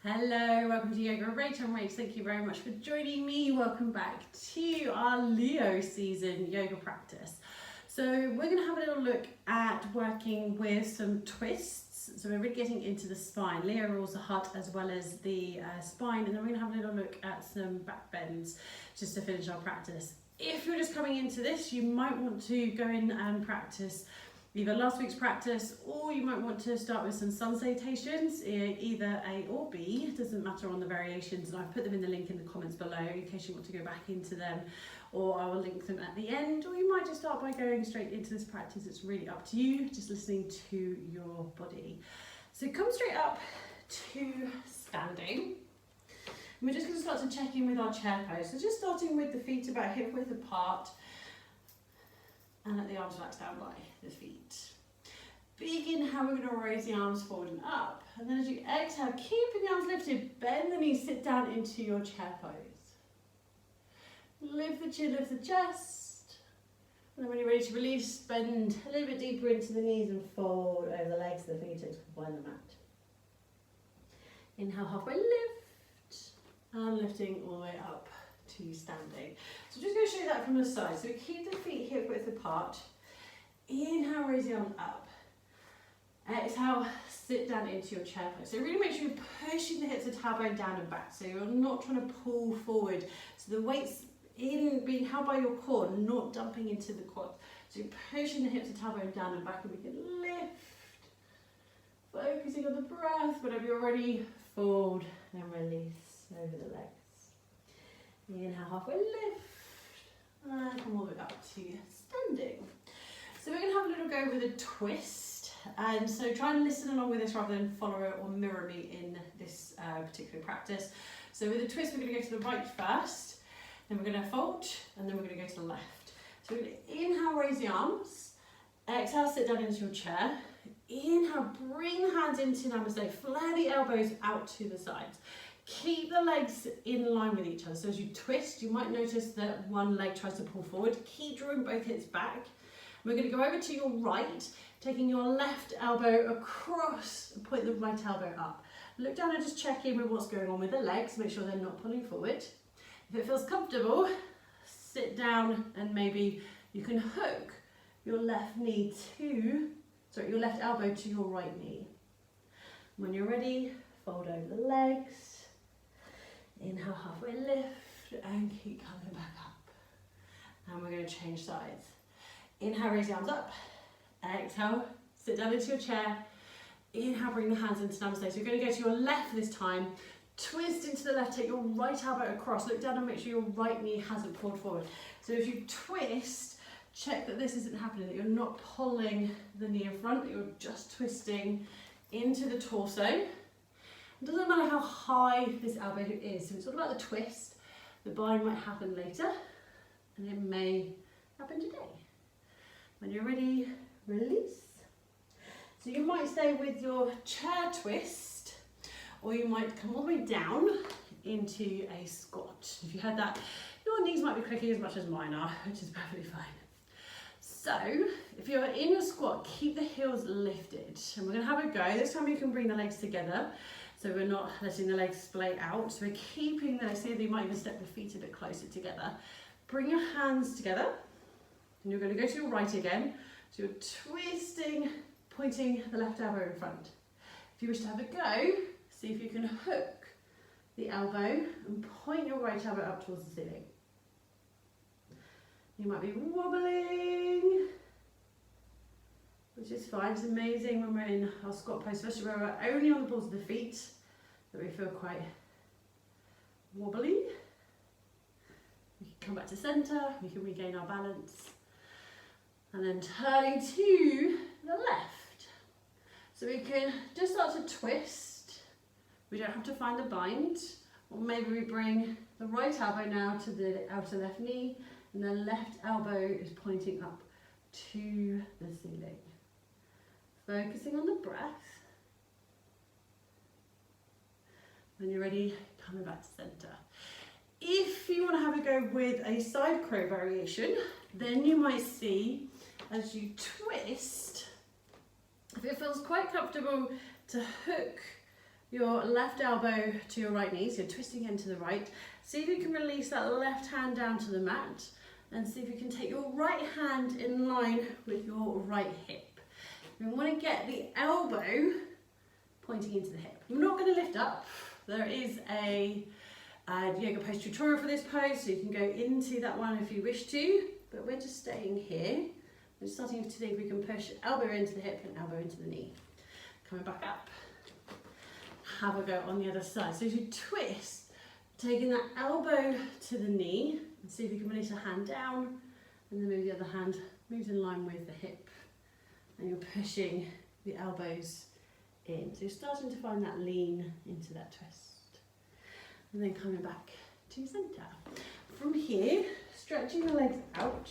Hello, welcome to Yoga with Rach. I'm Rach. Thank you very much for joining me. Welcome back to our Leo season yoga practice. So we're going to have a little look at working with some twists. So we're really getting into the spine. Leo rules the heart as well as the spine, and then we're going to have a little look at some back bends just to finish our practice. If you're just coming into this, you might want to go in and practice either last week's practice, or you might want to start with some sun salutations, either A or B, it doesn't matter on the variations, and I've put them in the link in the comments below in case you want to go back into them, or I will link them at the end, or you might just start by going straight into this practice. It's really up to you, just listening to your body. So come straight up to standing. And we're just going to start to check in with our chair pose. So just starting with the feet about hip width apart, and let the arms relax down by the feet. Big inhale, we're going to raise the arms forward and up. And then as you exhale, keeping the arms lifted, bend the knees, sit down into your chair pose. Lift the chin, lift the chest. And then when you're ready to release, bend a little bit deeper into the knees and fold over the legs, the fingertips behind the mat. Inhale, halfway lift, and lifting all the way up to standing. So I'm just going to show you that from the side. So we keep the feet hip width apart. Inhale, raise the arms up. Exhale, sit down into your chair pose. So really make sure you're pushing the hips, the tailbone down and back. So you're not trying to pull forward. So the weight's in being held by your core, not dumping into the quads. So you're pushing the hips, the tailbone down and back, and we can lift. Focusing on the breath. Whenever you're ready, fold and release over the legs. Inhale, halfway lift, and come all the way up to standing. So we're going to have a little go with a twist, and so try and listen along with this rather than follow it or mirror me in this particular practice. So with a twist, we're going to go to the right first, then we're going to fold, and then we're going to go to the left. So we're going to inhale, raise the arms, exhale, sit down into your chair. Inhale, bring the hands into Namaste, flare the elbows out to the sides. Keep the legs in line with each other. So as you twist, you might notice that one leg tries to pull forward. Keep drawing both hips back. We're going to go over to your right, taking your left elbow across and point the right elbow up. Look down and just check in with what's going on with the legs. Make sure they're not pulling forward. If it feels comfortable, sit down and maybe you can hook your left elbow to your right knee. When you're ready, fold over the legs. Inhale, halfway lift, and keep coming back up. And we're going to change sides. Inhale, raise the arms up. Exhale, sit down into your chair. Inhale, bring the hands into Namaste. So you're going to go to your left this time. Twist into the left, take your right elbow across. Look down and make sure your right knee hasn't pulled forward. So if you twist, check that this isn't happening, that you're not pulling the knee in front, that you're just twisting into the torso. It doesn't matter how high this elbow is, so it's all about the twist. The bind might happen later, and it may happen today. When you're ready, release. So you might stay with your chair twist, or you might come all the way down into a squat. If you had that, your knees might be clicking as much as mine are, which is perfectly fine. So, if you're in your squat, keep the heels lifted, and we're going to have a go. This time you can bring the legs together. So we're not letting the legs splay out. So we're keeping the legs together. You might even step the feet a bit closer together. Bring your hands together. And you're going to go to your right again. So you're twisting, pointing the left elbow in front. If you wish to have a go, see if you can hook the elbow and point your right elbow up towards the ceiling. You might be wobbling, which is fine. It's amazing when we're in our squat pose, especially where we're only on the balls of the feet, that we feel quite wobbly. We can come back to centre, we can regain our balance, and then turning to the left. So we can just start to twist. We don't have to find a bind, or maybe we bring the right elbow now to the outer left knee, and the left elbow is pointing up to the ceiling. Focusing on the breath. When you're ready, coming back to center. If you want to have a go with a side crow variation, then you might see as you twist, if it feels quite comfortable to hook your left elbow to your right knee, so you're twisting it to the right. See if you can release that left hand down to the mat, and see if you can take your right hand in line with your right hip. We want to get the elbow pointing into the hip. We're not going to lift up. There is a yoga pose tutorial for this pose, so you can go into that one if you wish to, but we're just staying here. We're starting to think we can push elbow into the hip and elbow into the knee. Coming back up. Have a go on the other side. So as you twist, taking that elbow to the knee, and see if you can release a hand down, and then maybe the other hand moves in line with the hip, and you're pushing the elbows in. So you're starting to find that lean into that twist. And then coming back to center. From here, stretching the legs out,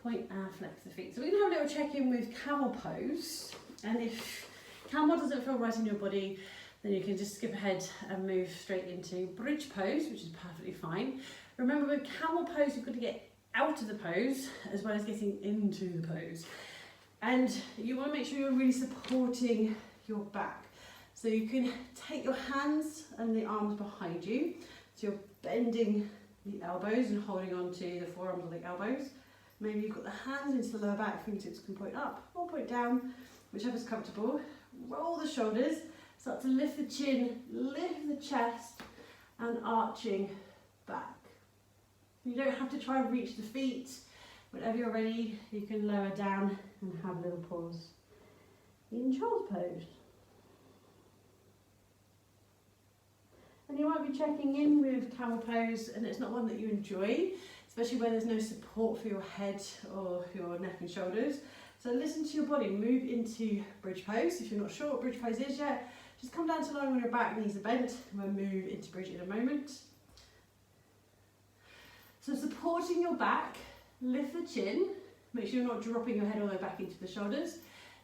point and flex the feet. So we're going to have a little check-in with camel pose, and if camel doesn't feel right in your body, then you can just skip ahead and move straight into bridge pose, which is perfectly fine. Remember, with camel pose, you've got to get out of the pose as well as getting into the pose. And you want to make sure you're really supporting your back. So you can take your hands and the arms behind you. So you're bending the elbows and holding on to the forearms or the elbows. Maybe you've got the hands into the lower back, fingertips can point up or point down, whichever's comfortable. Roll the shoulders. Start to lift the chin, lift the chest, and arching back. You don't have to try and reach the feet. Whenever you're ready, you can lower down and have a little pause in child's pose. And you might be checking in with camel pose, and it's not one that you enjoy, especially where there's no support for your head or your neck and shoulders. So listen to your body, move into bridge pose. If you're not sure what bridge pose is yet, just come down to lying on your back, knees are bent, and we'll move into bridge in a moment. So supporting your back, lift the chin, make sure you're not dropping your head all the way back into the shoulders.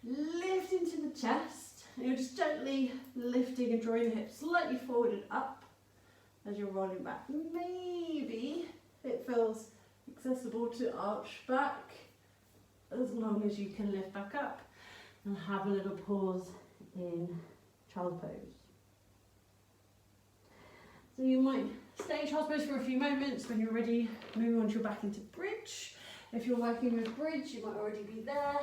Lift into the chest, and you're just gently lifting and drawing the hips slightly forward and up as you're rolling back. Maybe it feels accessible to arch back as long as you can lift back up, and have a little pause in child's pose. So you might stay in child's pose for a few moments. When you're ready, move on to your back into bridge. If you're working with bridge, you might already be there.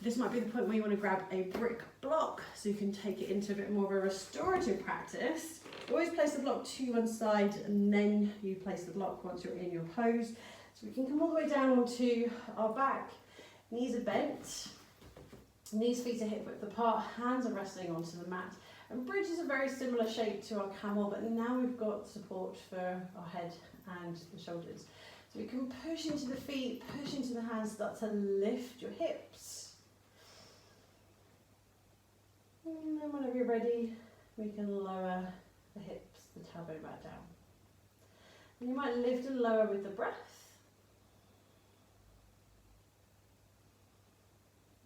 This might be the point where you want to grab a brick block so you can take it into a bit more of a restorative practice. Always place the block to one side, and then you place the block once you're in your pose. So we can come all the way down onto our back. Knees are bent. Knees, feet are hip width apart, hands are resting onto the mat. And bridge is a very similar shape to our camel, but now we've got support for our head and the shoulders. So we can push into the feet, push into the hands, start to lift your hips. And then whenever you're ready, we can lower the hips, the tailbone back down. And you might lift and lower with the breath.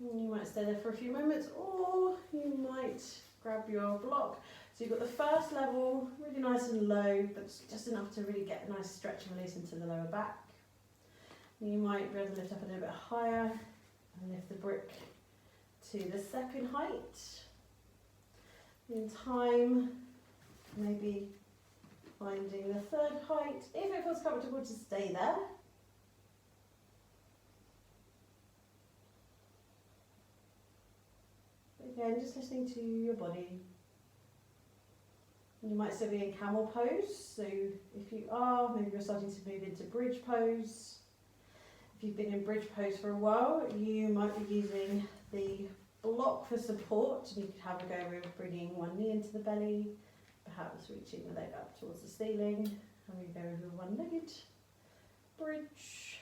You might stay there for a few moments, or you might grab your block. So you've got the first level, really nice and low, but just enough to really get a nice stretch and release into the lower back. You might be able to lift up a little bit higher and lift the brick to the second height. In time, maybe finding the third height, if it feels comfortable to stay there. Again, just listening to your body. You might still be in camel pose, so if you are, maybe you're starting to move into bridge pose. If you've been in bridge pose for a while, you might be using the block for support, and you could have a go with bringing one knee into the belly, perhaps reaching the leg up towards the ceiling, and we go with one-legged bridge.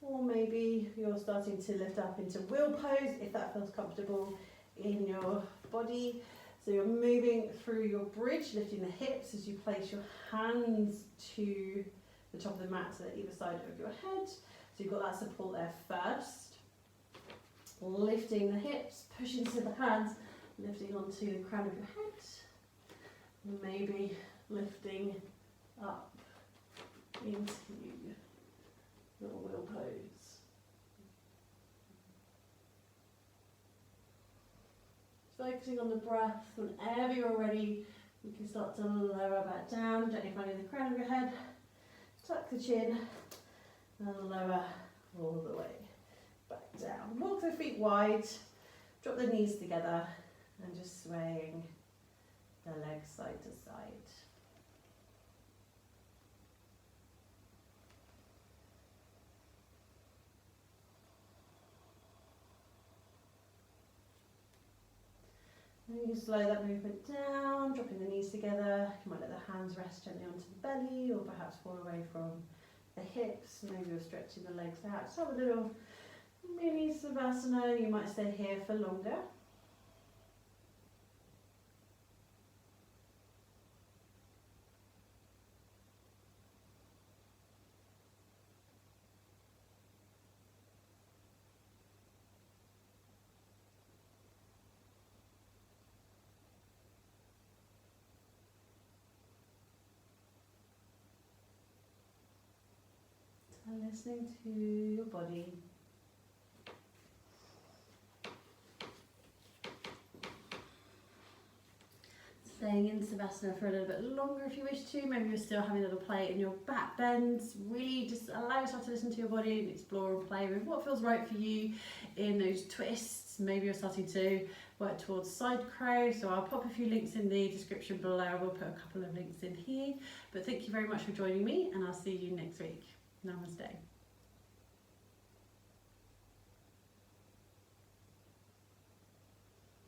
Or maybe you're starting to lift up into wheel pose if that feels comfortable in your body. So you're moving through your bridge, lifting the hips as you place your hands to the top of the mat, so that either side of your head. So you've got that support there first. Lifting the hips, pushing to the hands, lifting onto the crown of your head. Maybe lifting up into little wheel pose. Focusing on the breath. Whenever you're ready, you can start to lower back down, gently finding the crown of your head. Tuck the chin and lower all the way back down. Walk the feet wide, drop the knees together and just swaying the legs side to side. And you can slow that movement down, dropping the knees together. You might let the hands rest gently onto the belly or perhaps fall away from the hips. Maybe you're stretching the legs out. Just have a little mini Savasana. You might stay here for longer. And listening to your body. Staying in Savasana for a little bit longer if you wish to. Maybe you're still having a little play in your back bends. Really just allow yourself to listen to your body and explore and play with what feels right for you in those twists. Maybe you're starting to work towards side crow, so I'll pop a few links in the description below. We'll put a couple of links in here. But thank you very much for joining me, and I'll see you next week. Namaste.